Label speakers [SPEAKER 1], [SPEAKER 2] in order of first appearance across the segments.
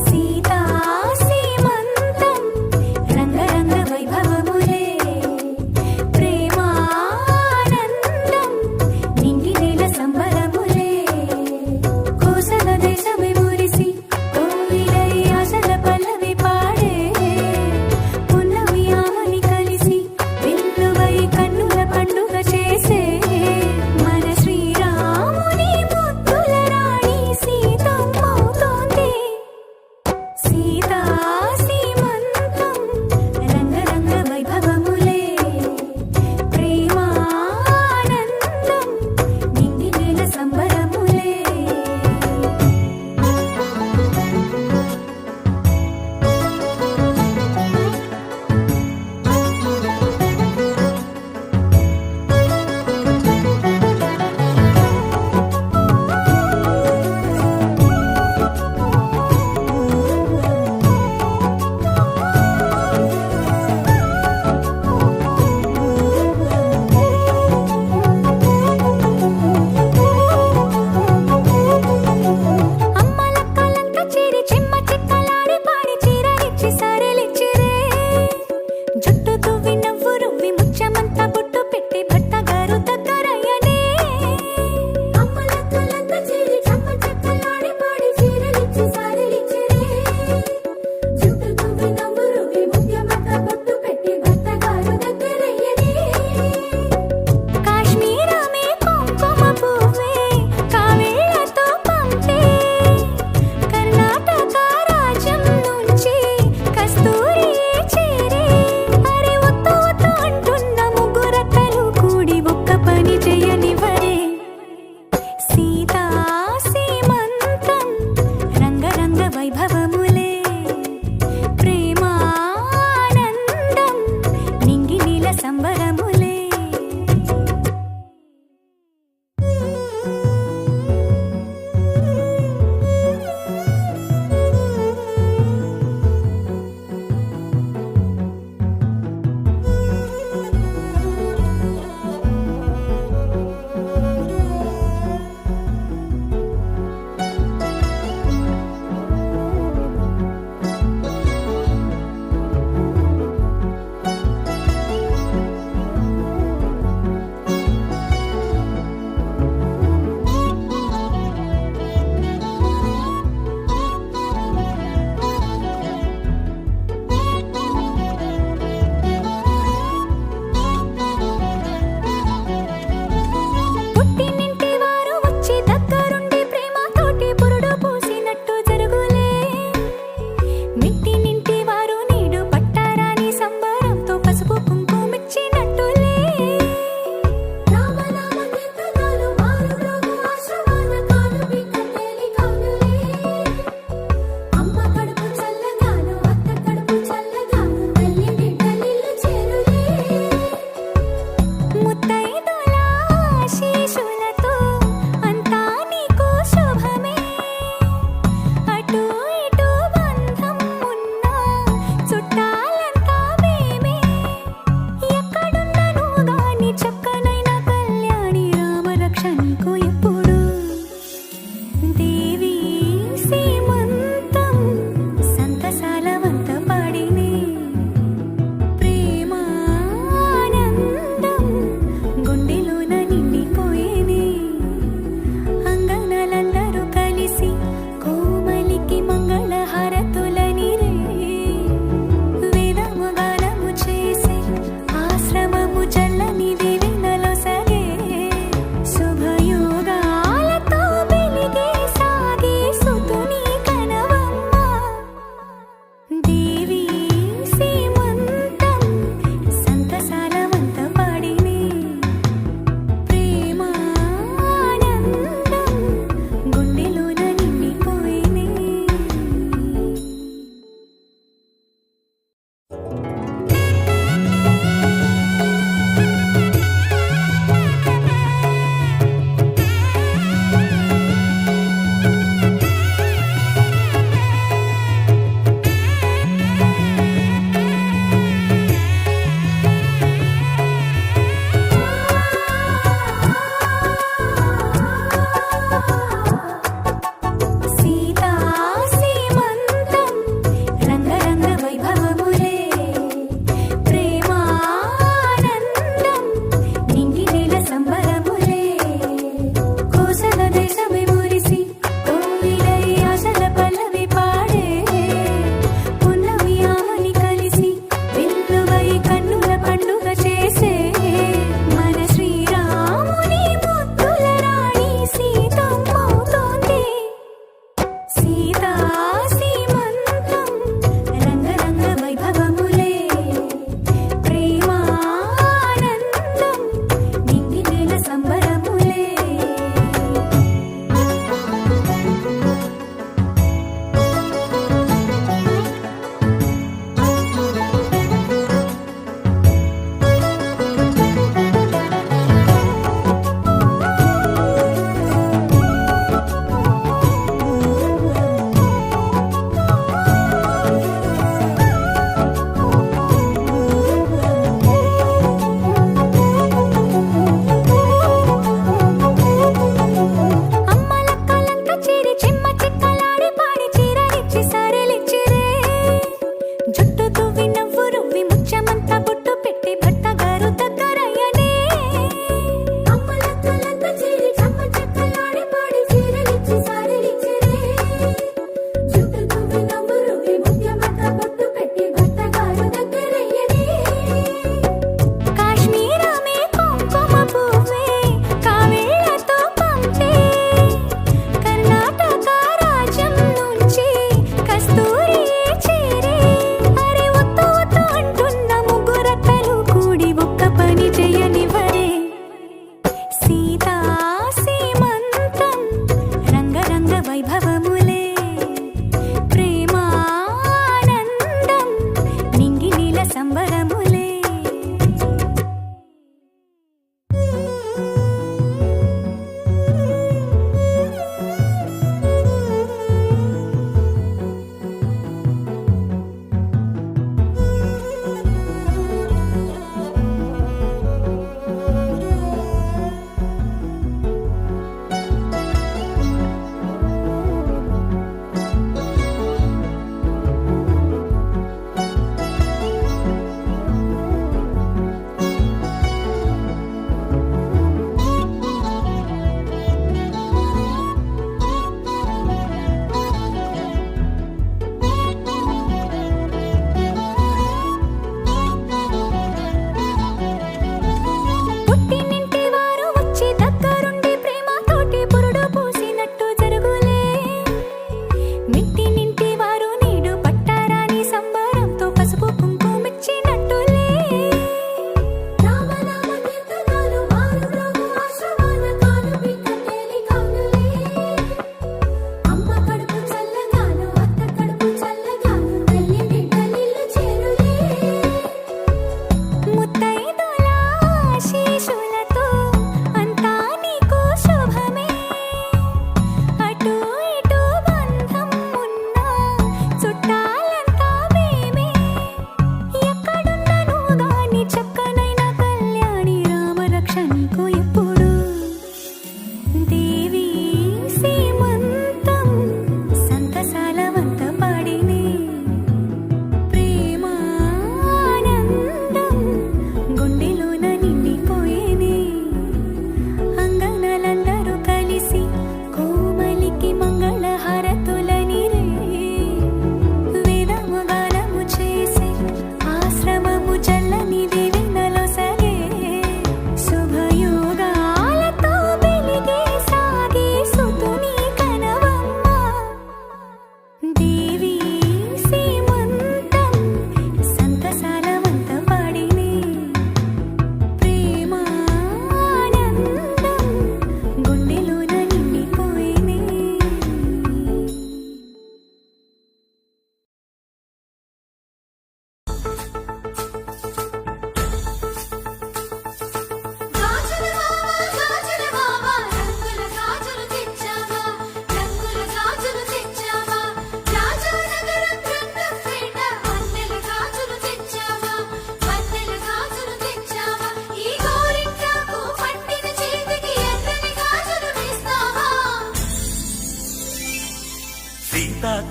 [SPEAKER 1] సీతా సీమంతం రంగరంగ వైభవములే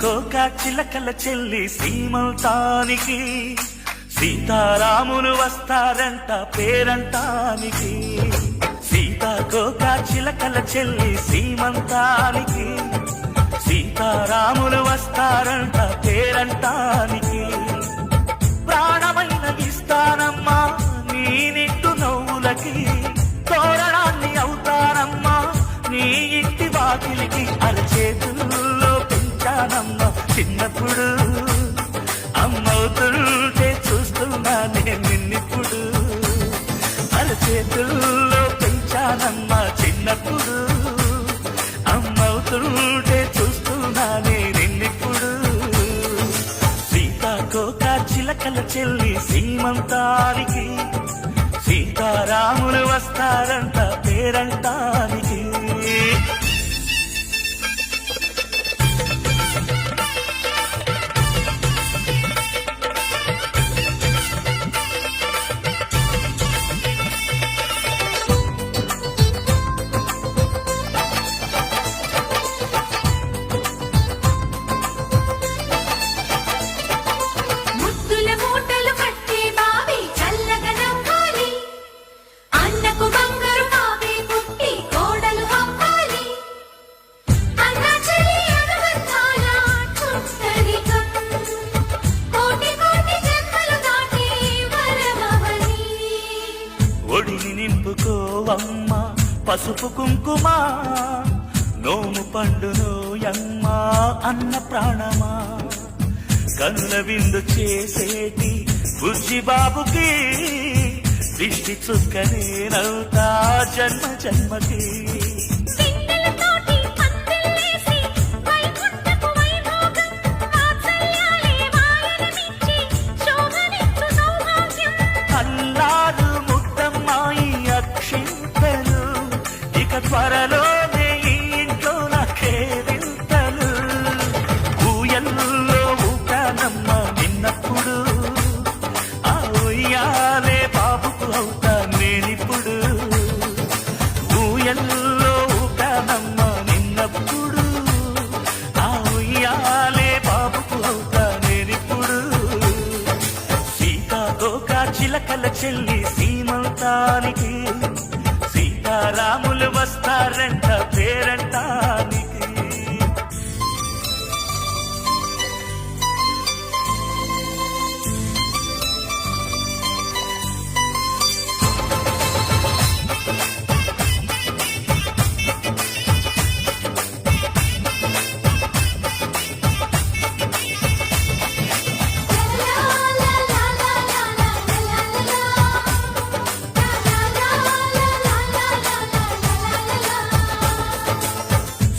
[SPEAKER 1] సీతాకోక చిలకల చెల్లి సీమంతానికి సీతారాములు వస్తారంట పేరంటానికి. సీతాకోక చిలకల చెల్లి సీమంతానికి సీతారాములు వస్తారంట పేరంటానికి. ప్రాణమైన ఇస్తానమ్మా నీ నిండు నవ్వులకి, తోరణాన్ని అవుతానమ్మా నీ ఇంటి వాకిలికి. అరచేతుల్లో పెంచానమ్మా చిన్నప్పుడు, అమ్మవుతుంటే చూస్తున్నానే నిన్నిప్పుడు. అరచేతుల్లో పెంచానమ్మా చిన్నప్పుడు, అమ్మవుతుంటే చూస్తున్నానే నిన్నిప్పుడు. సీతాకోక చిలకల చెల్లి సీమంతానికి సీతారాములు వస్తారంట పేరంటానికి. ఒడిని నింపుకోవమ్మ పసుపు కుంకుమ, నోము పండును యమ్మ అన్న ప్రాణమా. కనుల విందు చేసేటి బుజ్జి బాబుకి దిష్టి చుక్కనేనవుతా జన్మ జన్మకి. త్వరలోనే ఈ ఇంట్లో నాకే వింతలు. ఊయల్లో ఊటానమ్మ నిన్నప్పుడు, ఆ ఉయ్యాలే బాబుకు అవుతా నేనిప్పుడు. ఊయల్లో ఊటానమ్మ నిన్నప్పుడు, ఆ ఉయ్యాలే బాబుకు అవుతా నేనిప్పుడు. సీతాకోక చిలకల చెల్లి సీమంతానికి సీతారాములు వస్తారంట పేరంటానికి.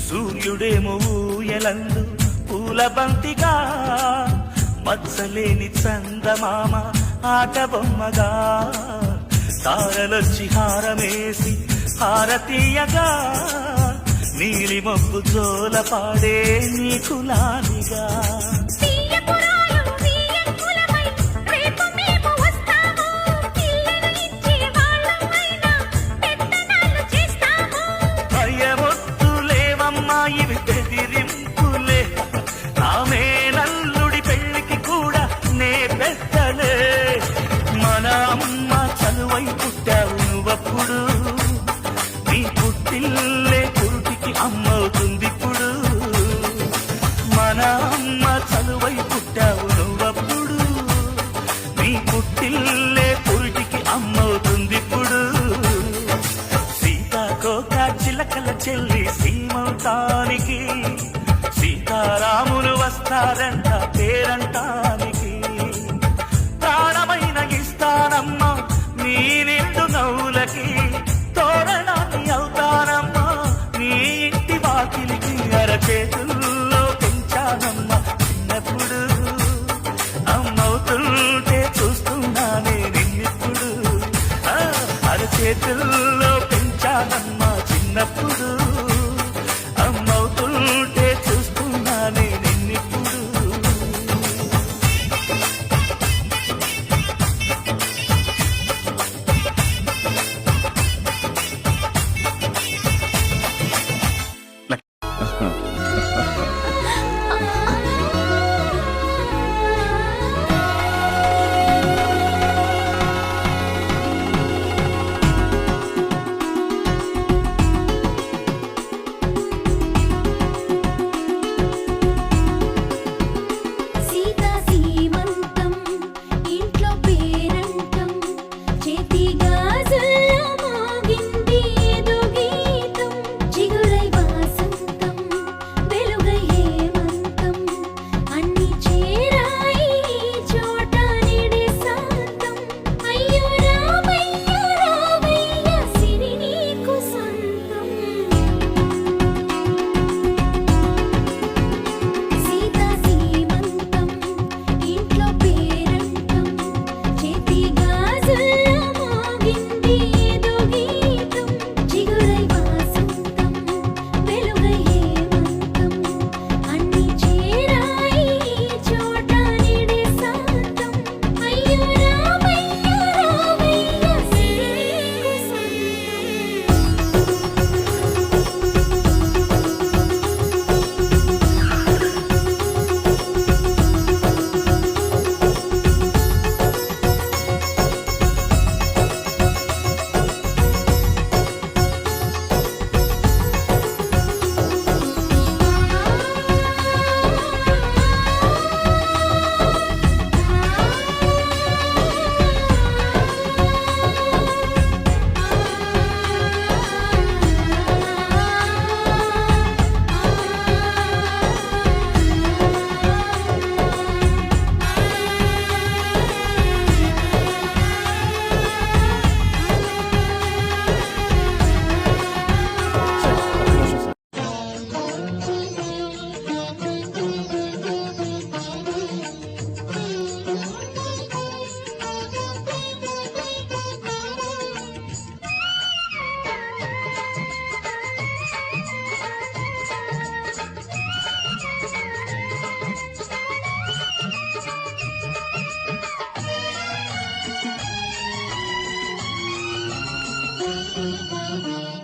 [SPEAKER 1] సూర్యుడేమో ఊయలందు పూల బంతిగా, మత్సలేని చందమామ ఆట బొమ్మగా. తారలొచ్చి హారమేసి హారతీయగా, నీలి మబ్బు జోల పాడే నీకులానిగా. ఇవి బెదిరింపులే, ఆమె నల్లుడి పెళ్లికి కూడా నే పెద్దలే. మన అమ్మ చనువై పుట్టావు నువ్వప్పుడు, నీ పుట్టిల్లే పురుటికి అమ్మవుతుందిప్పుడు. మన అమ్మ చనువై పుట్టావు నువ్వప్పుడు, నీ పుట్టిల్లే పురుటికి అమ్మవుతుందిప్పుడు. సీతాకోక చిలకల చెల్లి సీమంతానికి సీతారాములు వస్తారంట పేరంటానికి. ప్రాణమైన ఇస్తానమ్మా నీ నిండు నవ్వులకి, తోరణాన్ని అవుతానమ్మా నీ ఇంటి వాకిలికి. అరచేతుల్లో పెంచానమ్మా చిన్నప్పుడు, అమ్మవుతుంటే చూస్తున్నానే నిన్నిప్పుడు. అరచేతుల్లో పెంచానమ్మా చిన్నప్పుడు, అమ్మవుతుంటే చూస్తున్నానే నిన్నిప్పుడు.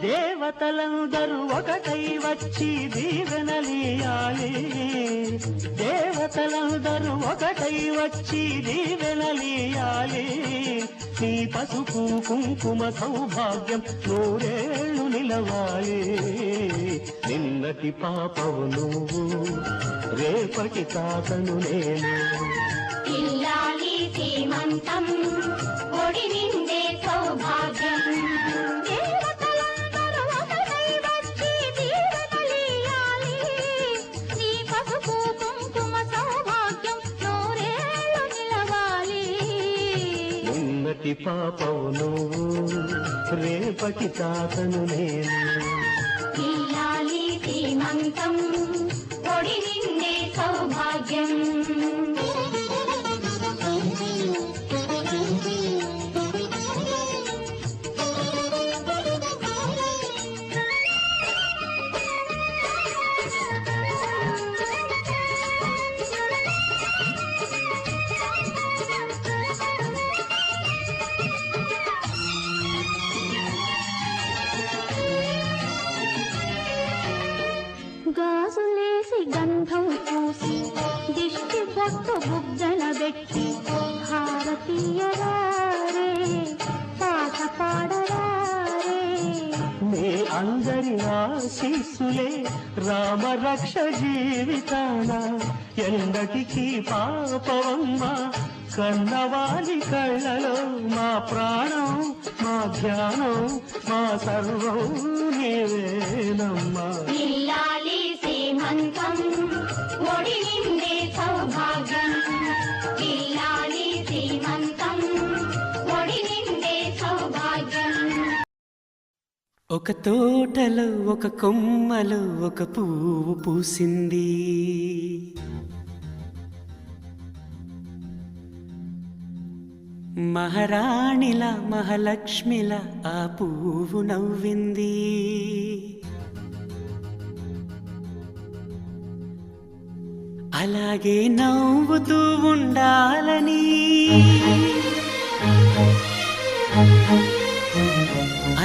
[SPEAKER 2] దేవతలందరూ ఒకటై వచ్చి దీవెనలియాలి, దేవతలందరూ ఒకటై వచ్చి దీవెనలియాలి. నీ పసుపు కుంకుమ సౌభాగ్యం నూరేళ్లు నిలవాలి. నిన్నటి పాపవు నువ్వు, రేపటి తాతను నేను.
[SPEAKER 3] ఇల్లాలి శ్రీమంతం ఒడి నిండే సౌభాగ్యం. దేవతలందరూ ఒకటై వచ్చి దీవెనలియాలి. నీ పసుపు కుంకుమ సౌభాగ్యం నూరేళ్లు నిలవాలి.
[SPEAKER 2] నిన్నటి పాపవు నువ్వు, రేపటి తాతను నేను.
[SPEAKER 3] ఇల్లాలి శ్రీమంతం ఒడి నిండే సౌభాగ్యం. గాజులేసి గంధం పూసి దిష్టి బొట్టు బుగ్గన పెట్టి భారతీయరారే పాట పాడరారే.
[SPEAKER 2] నీ అందరి ఆశీస్సులే రామరక్ష జీవితాన. ఎందటికి పాపవమ్మ కన్నవాలి కళ్ళలో. మా ప్రాణం మా ధ్యానం మా సర్వం నీవేనమ్మా.
[SPEAKER 3] ఇల్లాలి శ్రీమంతం ఒడి నిండే సౌభాగ్యం. ఇల్లాలి శ్రీమంతం ఒడి నిండే సౌభాగ్యం.
[SPEAKER 4] ఒక తోటలో ఒక కొమ్మలో ఒక పువ్వు పూసింది. మహారాణిలా మహాలక్ష్మిలా ఆ పువ్వు నవ్వింది. అలాగే నవ్వుతూ ఉండాలని,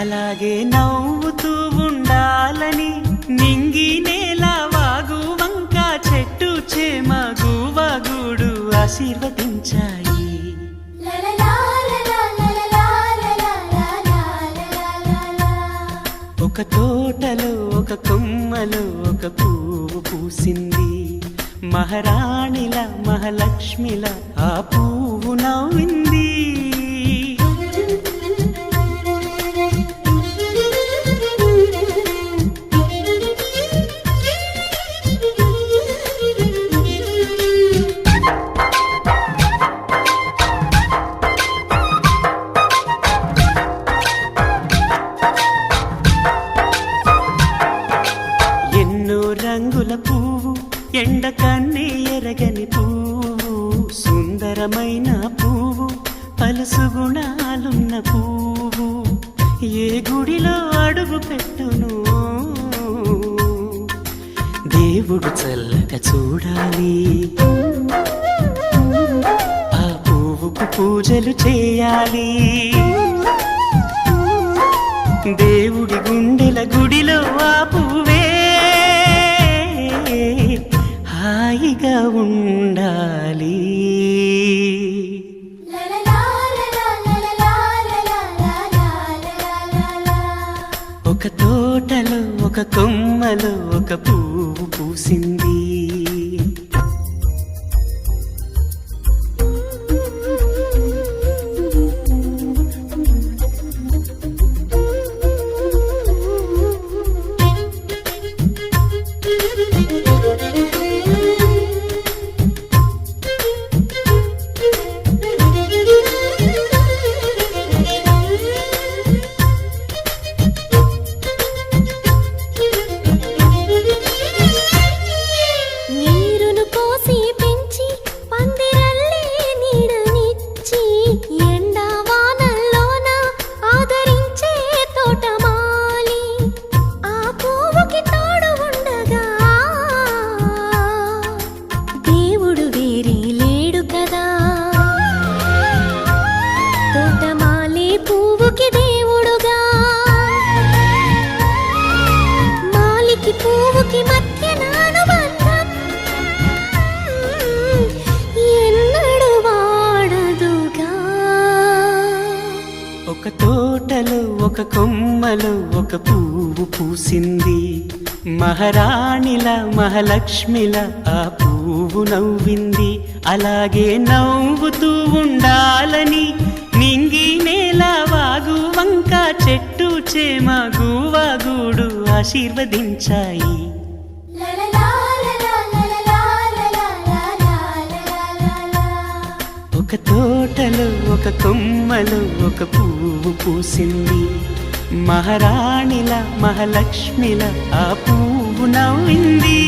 [SPEAKER 4] అలాగే నవ్వుతూ ఉండాలని నింగి నేల వాగు వంక చెట్టు చేమ గువగూడు ఆశీర్వదించాయి. ఒక తోటలో ఒక కొమ్మలో ఒక పువ్వు పూసింది. మహారాణిల మహాలక్ష్మిల ఆ పువ్వు నవ్వింది. రంగుల పువ్వు ఎండ కన్నే ఎరగని పువ్వు, సుందరమైన పువ్వు పలుసు గుణాలున్న పువ్వు. ఏ గుడిలో అడుగు పెట్టును దేవుడు చల్లగా చూడాలి. ఆ పువ్వుకు పూజలు చేయాలి. దేవుడి గుండెల గుడిలో ఆ పువ్వే హాయిగా ఉండాలి. ఒక తోటలో ఒక కొమ్మలో ఒక పువ్వు పూసింది. తోటలో ఒక కొమ్మలో ఒక పువ్వు పూసింది. మహారాణిలా మహాలక్ష్మిలా ఆ పువ్వు నవ్వింది. అలాగే నవ్వుతూ ఉండాలని నింగి నేల వాగు వంక చెట్టు చేమ గువాగూడు ఆశీర్వదించాయి. ఒక తోటలో ఒక కొమ్మలో ఒక పువ్వు పూసింది. మహారాణిల మహాలక్ష్మిల ఆ పువ్వు నవ్వింది.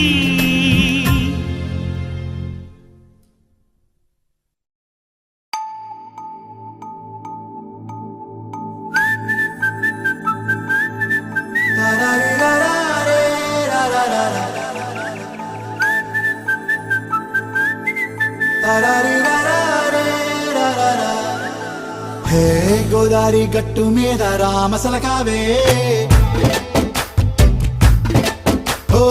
[SPEAKER 5] హే గోదారి గట్టు మీద రామసలకావే, ఓ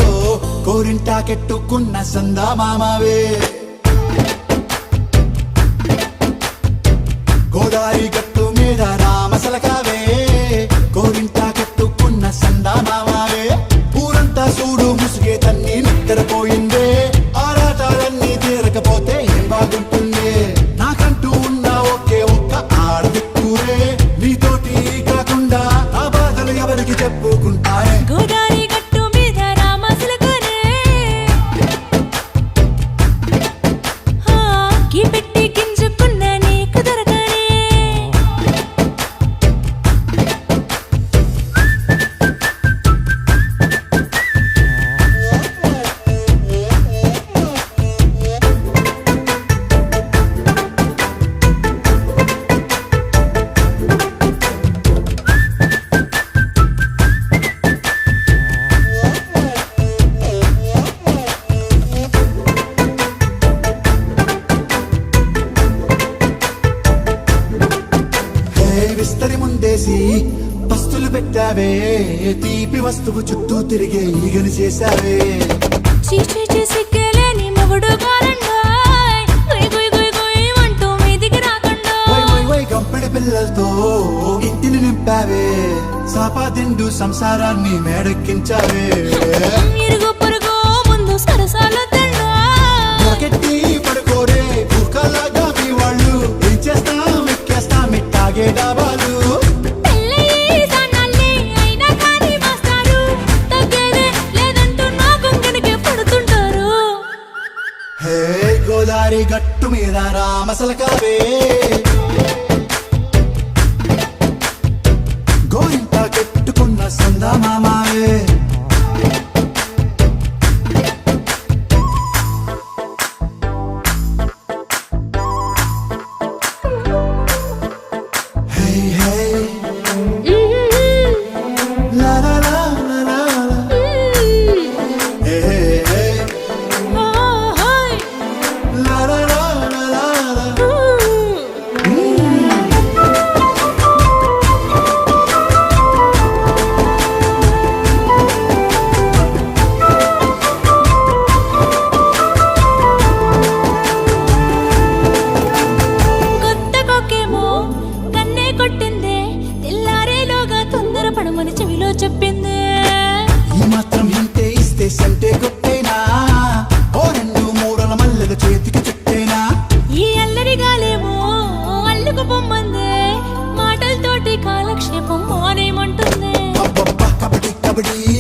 [SPEAKER 5] కోరింటాకెట్టుకున్న సందా మామావే. గోదారి గట్టు మీద రామసలకావే, కోరింటాకెట్టుకున్న సందా మామావే. ఊరంతా చూడు ముసుగే తన్ని నిద్రపోయిందే, ఆరాటాలన్నీ తీరకపోతే ఏం బాగుంటుందే. నాకంటూ ఉన్న ఒకే ఒక్క ఆడదిక్కురే, నీతోటి కాకుండా ఆ బాధలు ఎవరికి చెప్పుకుంటారే.
[SPEAKER 6] గోదారి గట్టు మీద రామసలకరే, కీ పెట్టి గింజుకున్న నీకు దొరకనే.
[SPEAKER 5] విస్తరి ముందేసి పస్తులు పెట్టావే, తీపి వస్తువు చుట్టూ తిరిగే ఈగని చేశావే.
[SPEAKER 6] చీచీ సిగ్గలేని మొగుడు గారండాయ్, గుయ్ గుయ్ గుయ్ గుయ్ అంటూ మీదికి రాకుండా.
[SPEAKER 5] వై వై వై గంపెడి పిల్లలతో ఇంటిని నింపావే, సాపాదిండు సంసారాన్ని మేడెక్కించావే.
[SPEAKER 6] ఇరుగు పొరుగు ముందు సరసాల తండా,
[SPEAKER 5] నాకెట్టి పడుకోరే కుక్కలాగా మీ వాళ్ళు, ఏం చేస్తాం ఎక్కేస్తాం ఇట్టాగే డాబాలు.
[SPEAKER 6] పెళ్ళయి సన్నాళ్ళే అయినా కానీ మాస్తారు, తగ్గేదే లేదంటూ నా కొంగనికే పడుతుంటారు.
[SPEAKER 5] హే గోదారి గట్టు మీద రామసలకావే, గోరింట కెట్టుకున్న సందా మామావే. హే హే లా లా లా లా లా లా. హే హే హే
[SPEAKER 6] ఓహోయ్
[SPEAKER 5] లా లా లా లా లా లా.
[SPEAKER 6] కొత్త కొక్కేమో కన్నే కొట్టిందే, తెల్లారేలోగా తొందర పడమని చెవిలో చెప్పిందే.
[SPEAKER 5] ఈ మాత్రం హింటే ఇస్తే సంటే కొట్టేనా, ఓ రెండు మూడల మల్లెల చేతికి చుట్టేనా.
[SPEAKER 6] ఈ అల్లరి గాలేమో అల్లుకు పొమ్మందే, మాటలతోటి కాలక్షేపం మానేమంటుందే.
[SPEAKER 5] అబ్బబ్బా కబడ్డీ కబడ్డీ